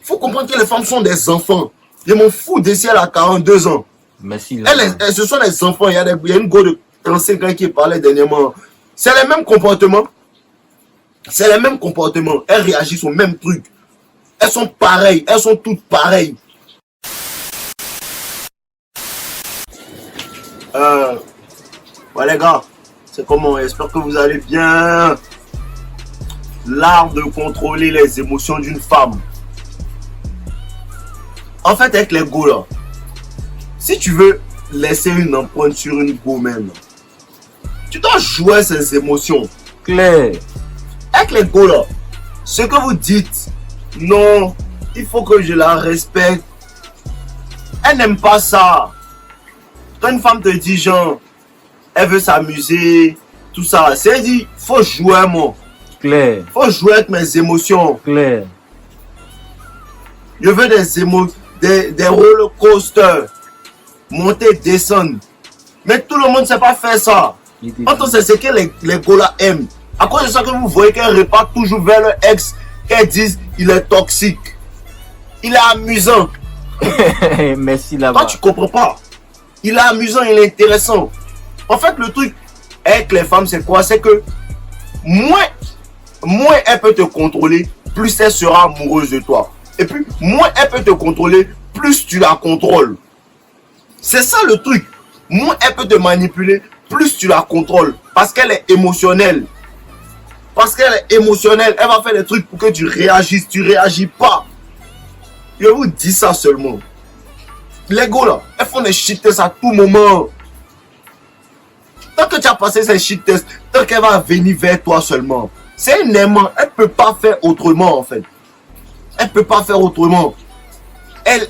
Faut comprendre que les femmes sont des enfants. Je m'en fous de si elle a 42 ans. Merci. Ce sont des enfants. Il y a une go de 35 ans qui parlait dernièrement. C'est les mêmes comportements. C'est les mêmes comportements. Elles réagissent au même truc. Elles sont pareilles. Elles sont toutes pareilles. Ouais les gars, c'est comment? J'espère que vous allez bien. L'art de contrôler les émotions d'une femme. En fait, avec les go là, si tu veux laisser une empreinte sur une go même, tu dois jouer ses émotions. Claire. Avec les go là, ce que vous dites, non, il faut que je la respecte. Elle n'aime pas ça. Quand une femme te dit genre, elle veut s'amuser, tout ça, c'est dit, faut jouer moi. Claire. Faut jouer avec mes émotions. Claire. Je veux des roller coasters. Monter, descendre. Mais tout le monde ne sait pas faire ça. Pourtant, c'est ce que les gars aiment. À cause de ça que vous voyez qu'elle repart toujours vers le ex, qu'elle disent il est toxique. Il est amusant. Merci là-bas. Toi, tu comprends pas. Il est amusant, il est intéressant. En fait, le truc avec les femmes, c'est quoi? C'est que moins elle peut te contrôler, plus elle sera amoureuse de toi. Et puis, moins elle peut te contrôler, plus tu la contrôles. C'est ça le truc. Moins elle peut te manipuler, plus tu la contrôles. Parce qu'elle est émotionnelle. Parce qu'elle est émotionnelle, elle va faire des trucs pour que tu réagisses. Tu réagis pas. Je vous dis ça seulement. Les gars là, elles font des shit tests à tout moment. Tant que tu as passé ces shit tests, tant qu'elle va venir vers toi seulement. C'est un aimant, elle peut pas faire autrement en fait. Elle peut pas faire autrement. Elle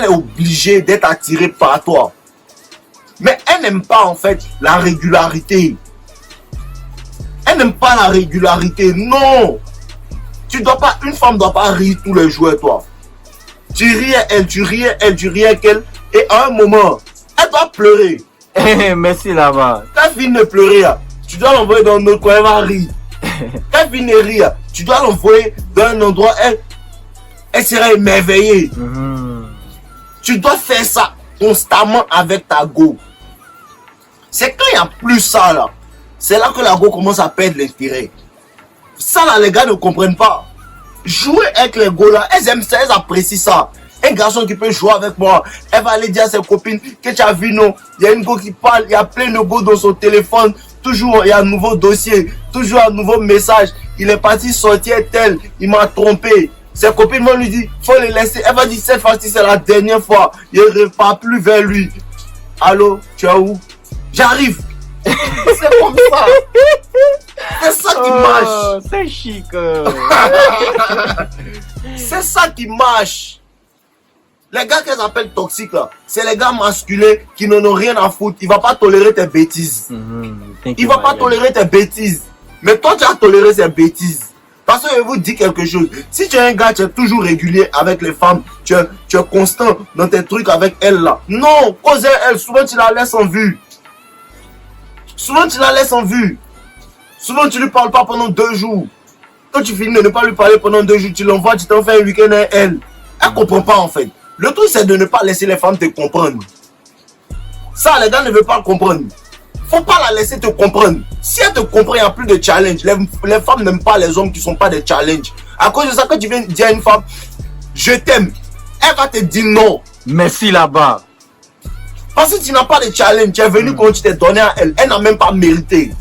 est obligée d'être attirée par toi. Mais elle n'aime pas en fait la régularité. Elle n'aime pas la régularité. Non. Tu dois pas, une femme doit pas rire tous les jours toi. Tu ris à elle, tu ris à elle, tu ris à elle. Et à un moment, elle doit pleurer. Merci là-bas. Quand elle finit de pleurer, tu dois l'envoyer dans un autre coin, elle va rire. Quand elle finit de rire, tu dois l'envoyer dans un endroit, elle sera émerveillée. Tu dois faire ça constamment avec ta go. C'est quand il n'y a plus ça là. C'est là que la go commence à perdre l'intérêt. Ça là, les gars ne comprennent pas. Jouer avec les go là, elles aiment ça, elles apprécient ça. Un garçon qui peut jouer avec moi, elle va aller dire à ses copines que tu as vu, non, il y a une go qui parle, il y a plein de go dans son téléphone. Toujours il y a un nouveau dossier, toujours un nouveau message. Il est parti sortir tel, il m'a trompé. Ses copines vont lui dire, faut les laisser. Elle va dire, cette fois-ci c'est la dernière fois. Il ne repart plus vers lui. Allô, tu es où? J'arrive. C'est comme ça. C'est ça qui marche. C'est chic. C'est ça qui marche. Les gars qu'elles appellent toxiques là, c'est les gars masculins qui n'en ont rien à foutre. Il va pas tolérer tes bêtises. Il va pas tolérer tes bêtises. Mais toi tu as toléré ces bêtises. Parce que je vous dis quelque chose. Si tu es un gars, tu es toujours régulier avec les femmes, tu es constant dans tes trucs avec elles là. Non, cause elle, souvent tu la laisses en vue. Souvent tu la laisses en vue. Souvent tu lui parles pas pendant 2 jours. Quand tu finis de ne pas lui parler pendant 2 jours, tu l'envoies, tu t'en fais un week-end à elle. Elle comprend pas en fait. Le truc c'est de ne pas laisser les femmes te comprendre. Ça les gars ne veulent pas comprendre. Faut pas la laisser te comprendre. Si elle te comprend, il n'y a plus de challenge. Les femmes n'aiment pas les hommes qui sont pas des challenges. À cause de ça, quand tu viens dire à une femme, je t'aime, elle va te dire non. Merci là-bas. Parce que tu n'as pas de challenge. Tu es venu quand tu t'es donné à elle. Elle n'a même pas mérité.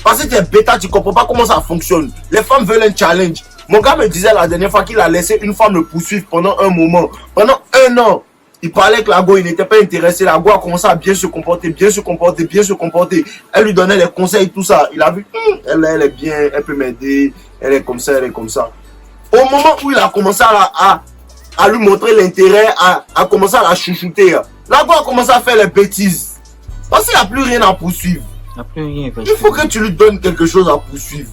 Parce que tu es bêta, tu comprends pas comment ça fonctionne. Les femmes veulent un challenge. Mon gars me disait la dernière fois qu'il a laissé une femme le poursuivre pendant un moment. Pendant 1 an. Il parlait que la go, il n'était pas intéressé. La go a commencé à bien se comporter, bien se comporter, bien se comporter. Elle lui donnait les conseils, tout ça. Il a vu, elle est bien, elle peut m'aider. Elle est comme ça, elle est comme ça. Au moment où il a commencé à lui montrer l'intérêt, à commencer à la chouchouter, la go a commencé à faire les bêtises. Parce qu'il n'y a plus rien à poursuivre. Il faut que tu lui donnes quelque chose à poursuivre.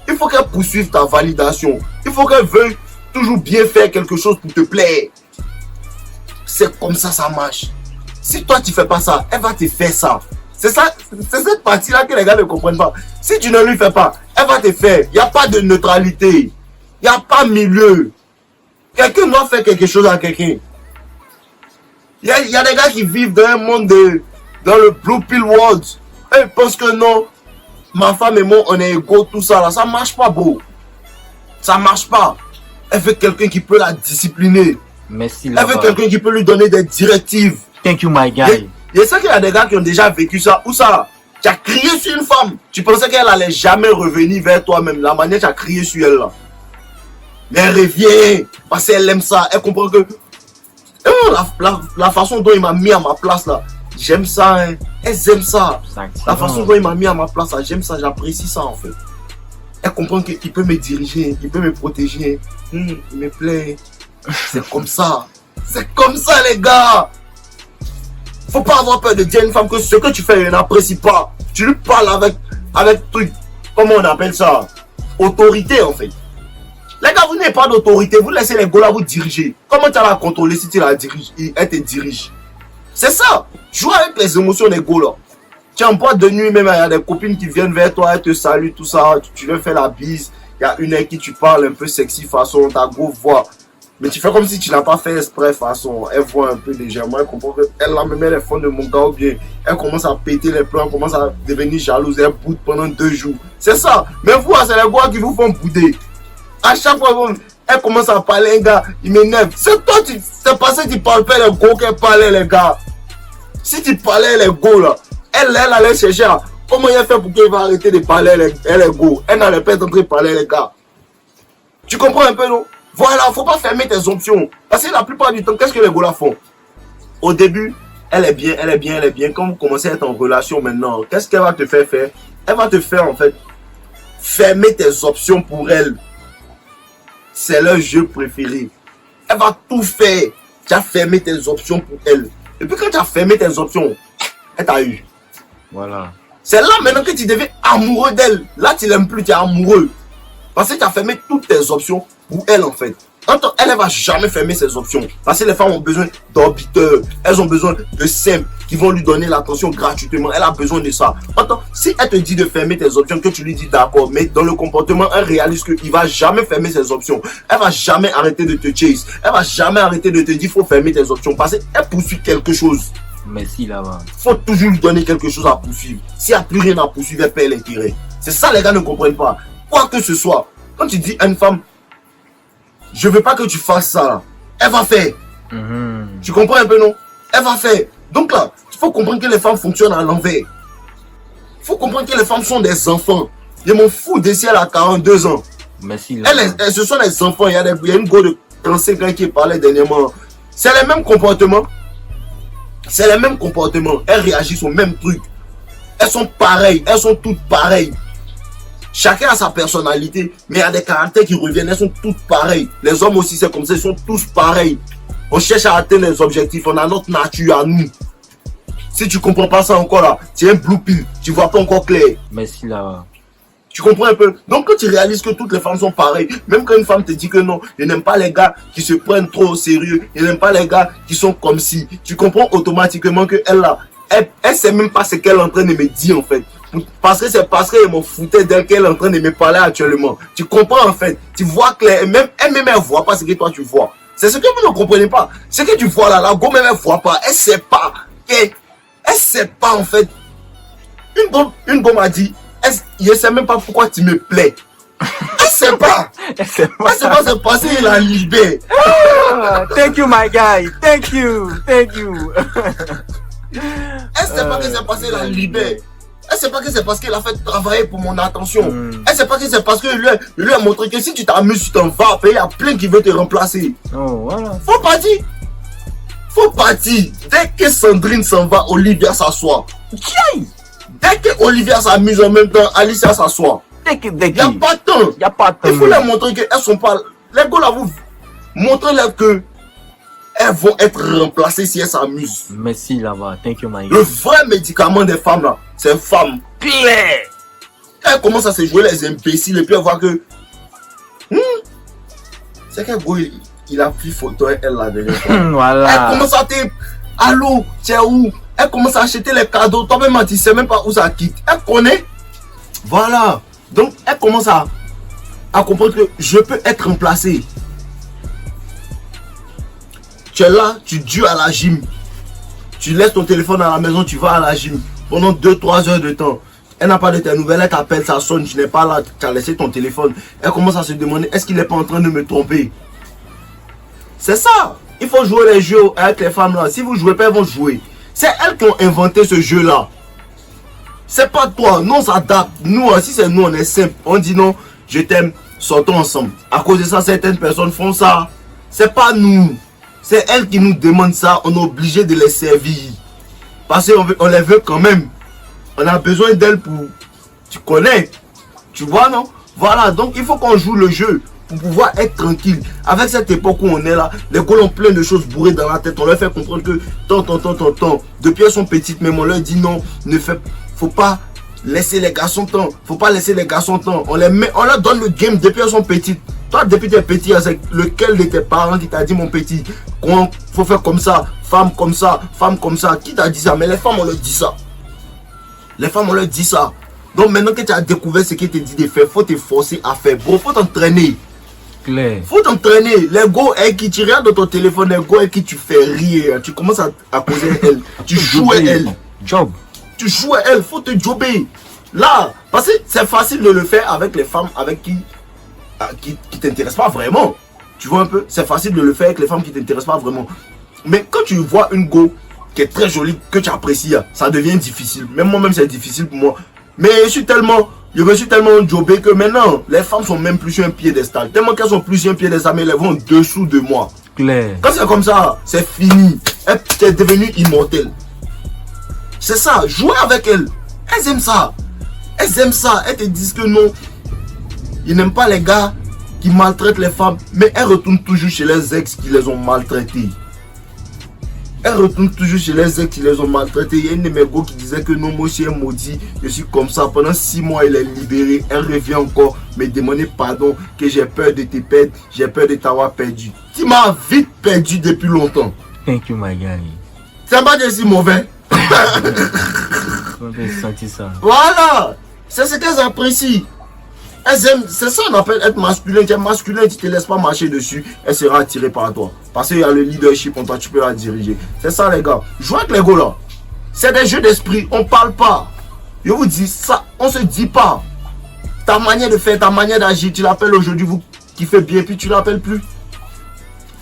Il faut qu'elle poursuive ta validation. Il faut qu'elle veuille toujours bien faire quelque chose pour te plaire. C'est comme ça, ça marche. Si toi tu fais pas ça, elle va te faire ça. C'est ça, c'est cette partie-là que les gars ne comprennent pas. Si tu ne lui fais pas, elle va te faire. Il n'y a pas de neutralité. Il n'y a pas milieu. Quelqu'un doit faire quelque chose à quelqu'un. Il y a des gars qui vivent dans un monde dans le blue pill world. Et ils pensent que non, ma femme et moi, on est égaux, tout ça là. Ça marche pas, bro. Ça marche pas. Elle veut quelqu'un qui peut la discipliner. Merci Elle là-bas. veut quelqu'un qui peut lui donner des directives. Thank you, my guy. Et ça qu'il y a des gars qui ont déjà vécu ça. Où ça? Tu as crié sur une femme. Tu pensais qu'elle allait jamais revenir vers toi-même. La manière tu as crié sur elle là. Mais elle revient. Parce qu'elle aime ça. Elle comprend que... La façon dont il m'a mis à ma place là. J'aime ça. Hein. Elles aiment ça. La façon dont il m'a mis à ma place là. J'aime ça. J'apprécie ça en fait. Elle comprend qu'il peut me diriger. Il peut me protéger. Il me plaît. C'est comme ça. C'est comme ça les gars. Faut pas avoir peur de dire à une femme que ce que tu fais, elle n'apprécie pas. Tu lui parles avec truc, comment on appelle ça? Autorité en fait. Les gars, vous n'avez pas d'autorité, vous laissez les gars là vous diriger. Comment tu vas la contrôler si tu la diriges, elle te dirige? C'est ça. Joue avec les émotions des gars là. Tu es en boîte de nuit, même il y a des copines qui viennent vers toi, elles te saluent, tout ça. Tu leur fais la bise. Il y a une avec qui tu parles un peu sexy façon, ta grosse voix. Mais tu fais comme si tu n'as pas fait exprès façon. Elle voit un peu légèrement, elle comprend qu'elle là même elle est fond de mon gars ou bien. Elle commence à péter les plans, elle commence à devenir jalouse, elle boude pendant 2 jours. C'est ça. Mais vous, c'est les gars qui vous font bouder. À chaque fois, elle commence à parler, un gars, il m'énerve. C'est toi, c'est parce que tu parles pas les gars qu'elle parlait les gars. Si tu parlais les gars là, elle allait chercher comment elle fait pour qu'elle va arrêter de parler les gars. Elle n'allait pas être en train de parler les gars. Tu comprends un peu non? Voilà, faut pas fermer tes options. Parce que la plupart du temps, qu'est-ce que les gars font? Au début, elle est bien, elle est bien, elle est bien. Quand vous commencez à être en relation maintenant, qu'est-ce qu'elle va te faire faire? Elle va te faire en fait fermer tes options pour elle. C'est leur jeu préféré. Elle va tout faire. Tu as fermé tes options pour elle. Et puis quand tu as fermé tes options, elle t'a eu. Voilà. C'est là maintenant que tu deviens amoureux d'elle. Là, tu l'aimes plus, tu es amoureux. Parce que tu as fermé toutes tes options pour elle en fait. Elle ne va jamais fermer ses options. Parce que les femmes ont besoin d'orbiteurs. Elles ont besoin de simples qui vont lui donner l'attention gratuitement. Elle a besoin de ça. Si elle te dit de fermer tes options, que tu lui dis d'accord, mais dans le comportement, elle réalise qu'il ne va jamais fermer ses options. Elle ne va jamais arrêter de te chase. Elle ne va jamais arrêter de te dire qu'il faut fermer tes options. Parce qu'elle poursuit quelque chose. Merci là-bas. Il faut toujours lui donner quelque chose à poursuivre. S'il n'y a plus rien à poursuivre, elle perd l'intérêt. C'est ça les gars ne comprennent pas. Quoi que ce soit, quand tu dis à une femme, je veux pas que tu fasses ça là, elle va faire. Tu comprends un peu non? Elle va faire. Donc là, il faut comprendre que les femmes fonctionnent à l'envers. Il faut comprendre que les femmes sont des enfants. Je m'en fous de si elle a 42 ans. Merci là-bas. Ce sont des enfants. Il y a une go de 35 ans qui parlait dernièrement. C'est les mêmes comportements. C'est les mêmes comportements. Elles réagissent au même truc. Elles sont pareilles. Elles sont toutes pareilles. Chacun a sa personnalité, mais il y a des caractères qui reviennent, elles sont toutes pareilles. Les hommes aussi, c'est comme ça, ils sont tous pareils. On cherche à atteindre les objectifs, on a notre nature à nous. Si tu comprends pas ça encore là, tu es un blue pill, tu vois pas encore clair. Merci là-bas. Tu comprends un peu? Donc quand tu réalises que toutes les femmes sont pareilles, même quand une femme te dit que non, je n'aime pas les gars qui se prennent trop au sérieux, je n'aime pas les gars qui sont comme si, tu comprends automatiquement que elle là, elle sait même pas ce qu'elle est en train de me dire en fait. Parce que c'est parce qu'elle m'en foutait d'elle qu'elle est en train de me parler actuellement. Tu comprends en fait. Tu vois clair. Elle-même elle voit pas ce que toi tu vois. C'est ce que vous ne comprenez pas. Ce que tu vois là, la go même elle voit pas. Elle sait pas. Elle sait pas en fait. Une go m'a dit, je sais même pas pourquoi tu me plais. Elle sait pas. Elle sait pas se passer la libère. Thank you my guy. Thank you. Thank you. Elle sait pas que c'est passé la libère. Elle sait pas que c'est parce qu'elle a fait travailler pour mon attention. Elle sait pas que c'est parce que lui a montré que si tu t'amuses, tu t'en vas. Il y a plein qui veulent te remplacer. Oh, voilà. Faut partir. Faut partir. Dès que Sandrine s'en va, Olivia s'assoit. Dès que Olivia s'amuse en même temps, Alicia s'assoit. Il n'y a pas de temps. Il faut leur montrer qu'elles sont pas... Les gars là, vous montrez-leur que elles vont être remplacées si elles s'amusent. Merci là-bas. Thank you, my Le vrai médicament des femmes là, c'est femme claire. Elles commencent à se jouer les imbéciles et puis elles voient que c'est qu'un gars il a pris photo et elle la dernière fois. Voilà. Elle commence à te allô, tu es où? Elle commence à acheter les cadeaux. Toi-même tu sais même pas où ça quitte. Elle connaît. Voilà. Donc elle commence à comprendre que je peux être remplacé. Tu es là, tu dures à la gym. Tu laisses ton téléphone à la maison, tu vas à la gym pendant 2-3 heures de temps. Elle n'a pas de tes nouvelles, elle t'appelle, ça sonne, tu n'es pas là, tu as laissé ton téléphone. Elle commence à se demander, est-ce qu'il n'est pas en train de me tromper? C'est ça. Il faut jouer les jeux avec les femmes là. Si vous ne jouez pas, elles vont jouer. C'est elles qui ont inventé ce jeu là. C'est pas toi. Nous on s'adapte. Nous, si c'est nous, on est simple. On dit non, je t'aime, sortons ensemble. À cause de ça, certaines personnes font ça. C'est pas nous. C'est elles qui nous demandent ça. On est obligé de les servir. Parce qu'on les veut quand même. On a besoin d'elles pour... Tu connais. Tu vois, non? Voilà. Donc, il faut qu'on joue le jeu pour pouvoir être tranquille. Avec cette époque où on est là, les gars ont plein de choses bourrées dans la tête. On leur fait comprendre que tant. Depuis elles sont petites, même on leur dit non, faut pas laisser les garçons temps. Faut pas laisser les garçons temps. On leur donne le game depuis elles sont petites. Toi, depuis tes petits, c'est lequel de tes parents qui t'a dit, mon petit, qu'on faut faire comme ça, femme comme ça, femme comme ça. Qui t'a dit ça? Mais les femmes, on leur dit ça. Les femmes, on leur dit ça. Donc maintenant que tu as découvert ce qui te dit de faire, faut te forcer à faire. Bro, faut t'entraîner. Claire. Faut t'entraîner. Les go avec qui tu regardes dans ton téléphone, les go avec qui tu fais rire. Tu commences à causer elle. Tu joues à elle. Job. Tu joues à elle. Faut te jobber. Là, parce que c'est facile de le faire avec les femmes avec qui t'intéressent pas vraiment. Tu vois un peu? C'est facile de le faire avec les femmes qui t'intéressent pas vraiment. Mais quand tu vois une go qui est très jolie, que tu apprécies, ça devient difficile. Même moi-même, c'est difficile pour moi. Mais je me suis tellement jobé que maintenant, les femmes sont même plus sur un piédestal. Tellement qu'elles sont plus sur un piédestal, mais elles vont en dessous de moi. Claire. Quand c'est comme ça, c'est fini. Tu es devenu immortel. C'est ça, jouer avec elles. Elles aiment ça. Elles aiment ça. Elles te disent que non. Ils n'aiment pas les gars qui maltraitent les femmes. Mais elles retournent toujours chez les ex qui les ont maltraitées. Elles retournent toujours chez les ex qui les ont maltraités. Il y a une de mes go qui disait que non, moi je suis un maudit, je suis comme ça. Pendant 6 mois, elle est libérée. Elle revient encore me demander pardon, que j'ai peur de te perdre, j'ai peur de t'avoir perdu. Tu m'as vite perdu depuis longtemps. Thank you, my guy. C'est pas que si mauvais. On peut sentir ça. Voilà. C'est ce qu'elles apprécient. Elles aiment, c'est ça qu'on appelle être masculin. Tu es masculin, tu ne te laisses pas marcher dessus, elle sera attirée par toi. Parce qu'il y a le leadership en toi, tu peux la diriger. C'est ça les gars. Jouez avec les gars là. C'est des jeux d'esprit, on parle pas. Je vous dis ça, on se dit pas. Ta manière de faire, ta manière d'agir, tu l'appelles aujourd'hui, vous qui fait bien, puis tu l'appelles plus.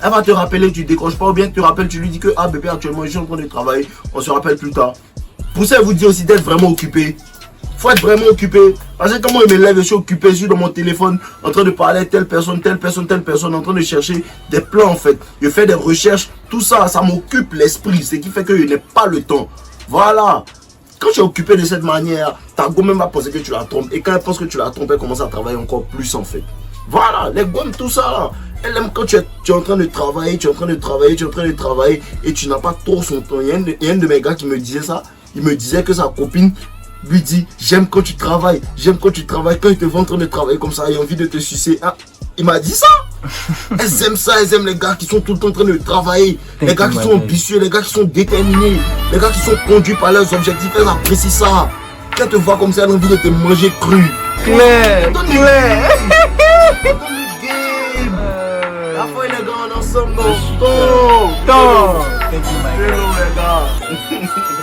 Elle va te rappeler, tu décroches pas, ou bien tu te rappelles, tu lui dis que ah bébé actuellement je suis en train de travailler, on se rappelle plus tard. Pour ça, elle vous dit aussi d'être vraiment occupé. Faut être vraiment occupé. Parce que quand moi je me lève, je suis occupé, je suis dans mon téléphone en train de parler à telle personne, en train de chercher des plans en fait. Je fais des recherches, tout ça, ça m'occupe l'esprit, ce qui fait que je n'ai pas le temps. Voilà. Quand tu es occupé de cette manière, ta go même va penser que tu la trompes. Et quand elle pense que tu la trompes, elle commence à travailler encore plus en fait. Voilà, les gommes, tout ça là. Elle aime quand tu es en train de travailler, et tu n'as pas trop son temps. Il y a un de mes gars qui me disait ça. Il me disait que sa copine lui dit j'aime quand tu travailles, quand il te voit en train de travailler comme ça, il a envie de te sucer. Ah, il m'a dit ça. Elles aiment ça, elles aiment les gars qui sont tout le temps en train de travailler, les gars qui sont ambitieux, les gars qui sont déterminés, les gars qui sont conduits par leurs objectifs, elles apprécient ça. Quand elle te voit comme ça, elle a envie de te manger cru. Claire, Claire. La fois les gars ensemble, Thank you, my guy. les gars.